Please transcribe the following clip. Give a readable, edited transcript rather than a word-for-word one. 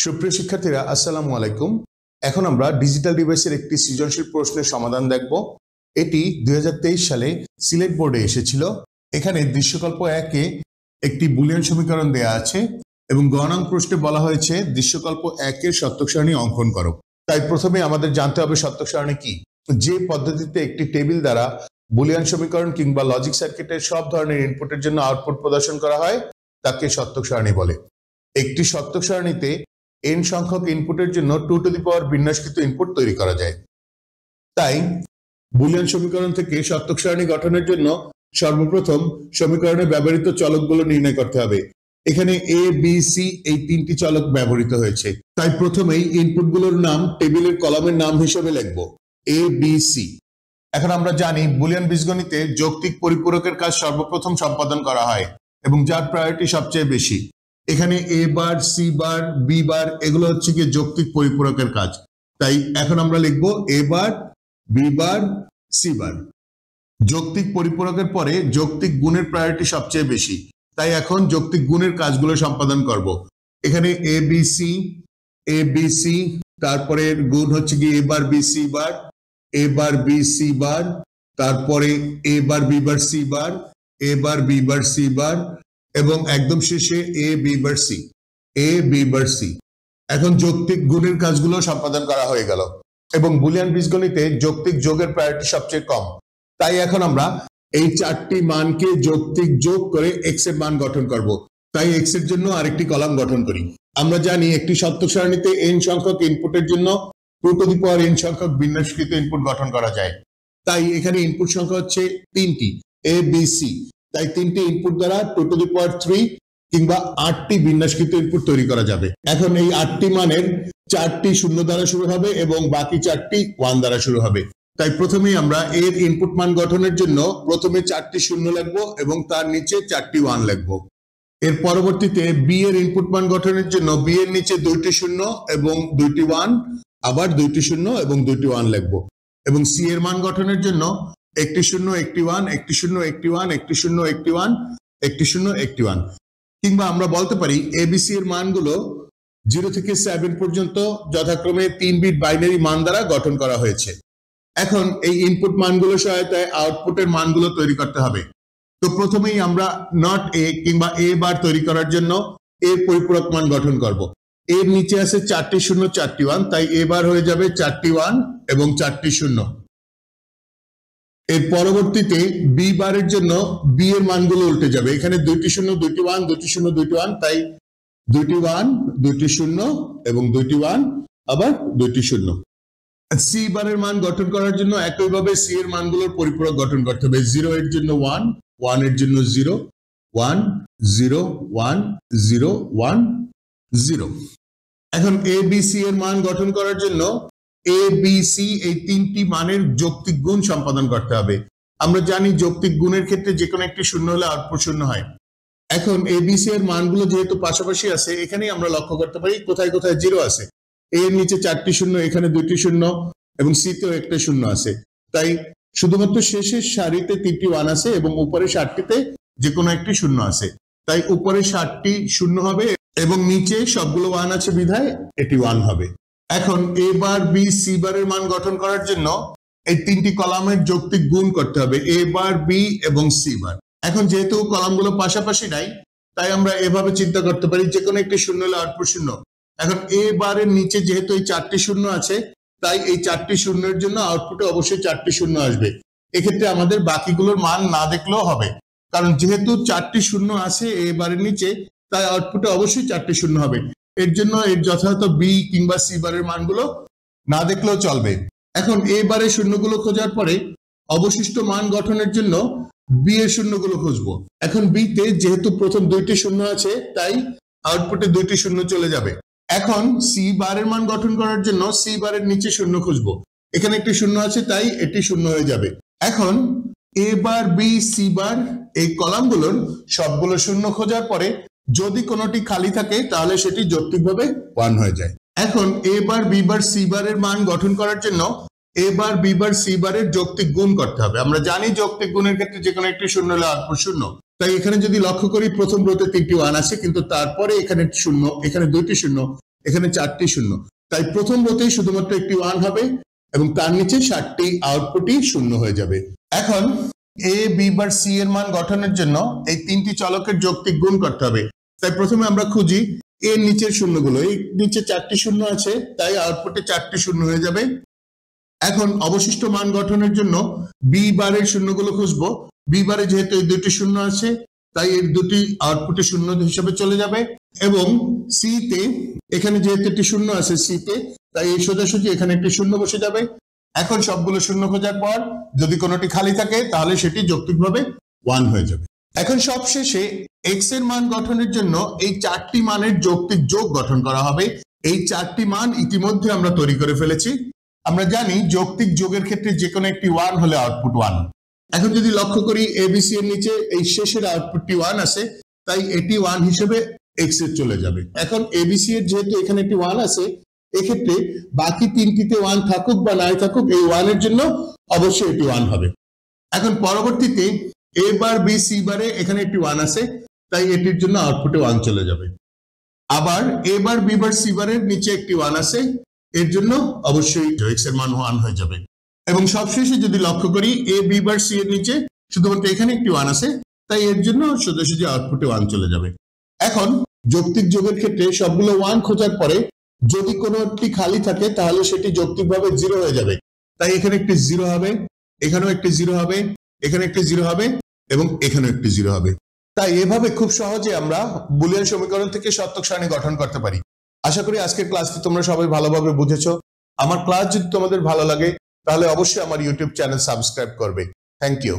সুপ্রিয় শিক্ষার্থীরা আসসালামু আলাইকুম। এখন আমরা ডিজিটাল ডিভাইসের একটি সৃজনশীল প্রশ্নের সমাধান দেখব। এটি 2023 সালে সিলেট বোর্ডে এসেছিল। এখানে দৃশ্যকল্প 1-এ একটি বুলিয়ান সমীকরণ দেয়া আছে এবং গ নং প্রশ্নে বলা হয়েছে দৃশ্যকল্প 1-এর সত্যক সারণী অঙ্কন করো। তাই প্রথমে আমাদের জানতে হবে সত্যক সারণী কি। যে পদ্ধতিতে একটি টেবিল দ্বারা বুলিয়ান সমীকরণ কিংবা লজিক সার্কিটের সব ধরনের ইনপুটের জন্য আউটপুট প্রদর্শন করা হয় তাকে সত্যক সারণী বলে। একটি সত্যক সারণীতে n সংখ্যক ইনপুটের জন্য 2 টু দি পাওয়ার বিন্যাসকৃত ইনপুট তৈরি করা যায়। তাই বুলিয়ান সমীকরণ থেকে সত্যক সারণী গঠনের জন্য সর্বপ্রথম সমীকরণে ব্যবহৃত চলকগুলো নির্ণয় করতে হবে। এখানে a b c এই তিনটি চলক ব্যবহৃত হয়েছে। তাই প্রথমেই ইনপুটগুলোর নাম টেবিলের কলামের নাম হিসেবে লিখব a b c। এখন আমরা জানি বুলিয়ান বীজগণিতে যৌক্তিক পরিপূরকের কাজ সর্বপ্রথম সম্পাদন করা হয় এবং যার প্রায়োরিটি সবচেয়ে বেশি। এখানে a bar c bar b বার এগুলো হচ্ছে কি যৌক্তিক পরিপূরকের কাজ। তাই এখন আমরা লিখব a bar b bar c বার। যৌক্তিক পরিপূরকের পরে যৌক্তিক গুণের প্রায়োরিটি সবচেয়ে বেশি। তাই এখন যৌক্তিক গুণের কাজগুলো সম্পাদন করব। এখানে a b c তারপরে গুণ হচ্ছে কি a bar b c bar, a bar b c বার, তারপরে a bar b bar c bar, a bar b bar c বার এবং একদম শেষে a b bar c, a b bar c। এখন যৌক্তিক গুণের কাজগুলো সম্পাদন করা হয়ে গেল এবং বুলিয়ান বীজগণিতে যৌক্তিক যোগের প্রায়োরিটি সবচেয়ে কম। তাই এখন আমরা এই চারটি মানকে যৌক্তিক যোগ করে x এর মান গঠন করব। তাই x এর জন্য আরেকটি কলাম গঠন করি। আমরা জানি একটি সত্যক সারণীতে n সংখ্যক ইনপুটের জন্য 2 টু দি পাওয়ার n সংখ্যক বিন্যাসকৃত ইনপুট গঠন করা যায়। তাই এখানে ইনপুট সংখ্যা হচ্ছে 3টি a b c। তাই 3টি ইনপুট দ্বারা 2 টু দি পাওয়ার 3 কিংবা 8টি বিন্যাসকৃত ইনপুট তৈরি করা যাবে। এখন এই 8টি মানের 4টি 0 দ্বারা শুরু হবে এবং বাকি 4টি 1 দ্বারা শুরু হবে। তাই প্রথমেই আমরা এর ইনপুট মান গঠনের জন্য প্রথমে 4টি 0 লিখব এবং তার নিচে 4টি 1 লিখব। এর পরবর্তীতে b এর ইনপুট মান গঠনের জন্য b এর নিচে 2টি 0 এবং 2টি 1, আবার 2টি 0 এবং 2টি 1 লিখব এবং c এর মান গঠনের জন্য একটি 0 একটি 1, একটি 0 একটি 1, একটি 0 একটি 1, একটি 0 একটি 1। কিংবা আমরা বলতে পারি abc এর মানগুলো 0 থেকে 7 পর্যন্ত যথাক্রমে 3 বিট বাইনারি মান দ্বারা গঠন করা হয়েছে। এখন এই ইনপুট মানগুলোর সহায়তায় আউটপুটের মানগুলো তৈরি করতে হবে। তো প্রথমেই আমরা নট a কিংবা a বার তৈরি করার জন্য এর পরিপূরক মান গঠন করব। এর নিচে আছে 4টি 0 4টি 1, তাই a বার হয়ে যাবে 4টি 1 এবং 4টি 0। এর পরবর্তীতে b বারের জন্য b এর মানগুলো উল্টে যাবে। এখানে 2টি 0 2টি 1, 2টি 0 2টি 1, তাই 2টি 1 2টি 0 এবং 2টি 1 আবার 2টি 0। c বারের মান গঠন করার জন্য একইভাবে c এর মানগুলোর পরিপূরক গঠন করতে হবে। 0 এর জন্য 1, 1 এর জন্য 0 1 0 1 0 1 0। এখন a b c এর মান গঠন করার জন্য a b c এই তিনটি মানের যৌক্তিক গুণ সম্পাদন করতে হবে। আমরা জানি যৌক্তিক গুণের ক্ষেত্রে যে কোনো একটি 0 হলে আউটপুট 0 হয়। এখন a b c এর মানগুলো যেহেতু পাশাপাশি আছে, এখানেই আমরা লক্ষ্য করতে পারি কোথায় কোথায় 0 আছে। a এর নিচে 4টি 0, এখানে 2টি 0 এবং c তেও একটা 0 আছে। তাই শুধুমাত্র শেষের সারিতে 3টি 1 আছে এবং উপরের সারিতে যে কোনো একটি 0 আছে। তাই উপরে 7টি 0 হবে এবং নিচে সবগুলো 1 আছে বিধায় এটি 1 হবে। এখন a বার b c বারের মান গঠন করার জন্য এই তিনটি কলামের যৌক্তিক গুণ করতে হবে a বার b এবং c বার। এখন যেহেতু কলামগুলো পাশাপাশি নাই, তাই আমরা এভাবে চিন্তা করতে পারি যে কোনো একটি 0 হলে আউটপুট 0। এখন a বারের নিচে যেহেতু এই 4টি 0 আছে, তাই এই 4টি 0 এর জন্য আউটপুটে অবশ্যই 4টি 0 আসবে। এক্ষেত্রে আমাদের বাকিগুলোর মান না দেখলেও হবে, কারণ যেহেতু 4টি 0 আছে a বারের নিচে, তাই আউটপুটে অবশ্যই 4টি 0 হবে। এর জন্য এর যথাযথ b কিংবা c বারের মানগুলো না দেখলেও চলবে। এখন a বারের শূন্যগুলো খোঁজার পরে অবশিষ্ট মান গঠনের জন্য b এর শূন্যগুলো খুঁজবো। এখন b তে যেহেতু প্রথম 2টি 0 আছে, তাই আউটপুটে 2টি 0 চলে যাবে। এখন c বারের মান গঠন করার জন্য c বারের নিচে 0 খুঁজবো। এখানে একটি 0 আছে, তাই এটি 0 হয়ে যাবে। এখন a বার b c বার এই কলামগুলোর সবগুলো 0 খোঁজার পরে যদি কোনোটি খালি থাকে তাহলে সেটি যৌক্তিকভাবে 1 হয়ে যায়। এখন a bar b bar c বারের মান গঠন করার জন্য a bar b bar c বারের যৌক্তিক গুণ করতে হবে। আমরা জানি যৌক্তিক গুণের ক্ষেত্রে যে কোনো একটি 0 হলে আউটপুট 0। তাই এখানে যদি লক্ষ্য করি প্রথম রোতে 3টি 1 আছে, কিন্তু তারপরে এখানে 0, এখানে 2টি 0, এখানে 4টি শূন্য, তাই প্রথম রোতেই শুধুমাত্র একটি 1 হবে এবং তার নিচে 7টি আউটপুটই শূন্য হয়ে যাবে। এখন এ বি বার সি এর মান গঠনের জন্য এই 3টি চলকের যৌক্তিক গুণ করতে হবে। তাই প্রথমে আমরা খুঁজি এর নিচের শূন্যগুলো। এই নিচে 4টি শূন্য আছে, তাই আউটপুটে 4টি শূন্য হয়ে যাবে। এখন অবশিষ্ট মান গঠনের জন্য বি বারের শূন্যগুলো খুঁজবো। বি বারে যেহেতু এই 2টি শূন্য আছে, তাই এর 2টি আউটপুটে শূন্য হিসেবে চলে যাবে। এবং সি তে এখানে যেহেতু একটি শূন্য আছে সি তে, তাই এই সোজাসুজি এখানে একটি শূন্য বসে যাবে। এখন সবগুলো শূন্য খোঁজার পর যদি কোনোটি খালি থাকে তাহলে সেটি যৌক্তিকভাবে 1 হয়ে যাবে। এখন সবশেষে এক্স এর মান গঠনের জন্য এই 4টি মানের যৌক্তিক যোগ গঠন করা হবে। এই 4টি মান ইতিমধ্যে আমরা তৈরি করে ফেলেছি। আমরা জানি যৌক্তিক যোগের ক্ষেত্রে যে কোনো একটি 1 হলে আউটপুট 1। এখন যদি লক্ষ্য করি এবিসি এর নিচে এই শেষের আউটপুটটি 1 আছে, তাই এটি 1 হিসেবে এক্স এর চলে যাবে। এখন এবিসি এর যেহেতু এখানে একটি 1 আছে, এক্ষেত্রে বাকি 3টিতে 1 থাকুক বা নাই থাকুক, এই 1 এর জন্য অবশ্যই এটি 1 হবে। এখন পরবর্তীতে এ বার বি সি বারে এখানে একটি 1 আছে, তাই এটির জন্য আউটপুটে 1 চলে যাবে। আবার এ বার বি বার সি বারের নিচে একটি 1 আছে, এর জন্য অবশ্যই এক্স এর মান 1 হয়ে যাবে। এবং সবশেষে যদি লক্ষ্য করি এ বি বার সি এর নিচে শুধুমাত্র এখানে একটি 1 আছে, তাই এর জন্য সোজাসুজি আউটপুটে 1 চলে যাবে। এখন যৌক্তিক যোগের ক্ষেত্রে সবগুলো 1 খোঁজার পরে যদি কোনো একটি খালি থাকে তাহলে সেটি যৌক্তিকভাবে 0 হয়ে যাবে। তাই এখানে একটি 0 হবে, এখানেও একটি 0 হবে, এখানে একটি 0 হবে এবং এখানেও একটি 0 হবে। তাই এভাবে খুব সহজে আমরা বুলিয়ান সমীকরণ থেকে সত্যক সারণী গঠন করতে পারি। আশা করি আজকের ক্লাসটি তোমরা সবাই ভালোভাবে বুঝেছো। আমার ক্লাস যদি তোমাদের ভালো লাগে তাহলে অবশ্যই আমার ইউটিউব চ্যানেল সাবস্ক্রাইব করবে। Thank you.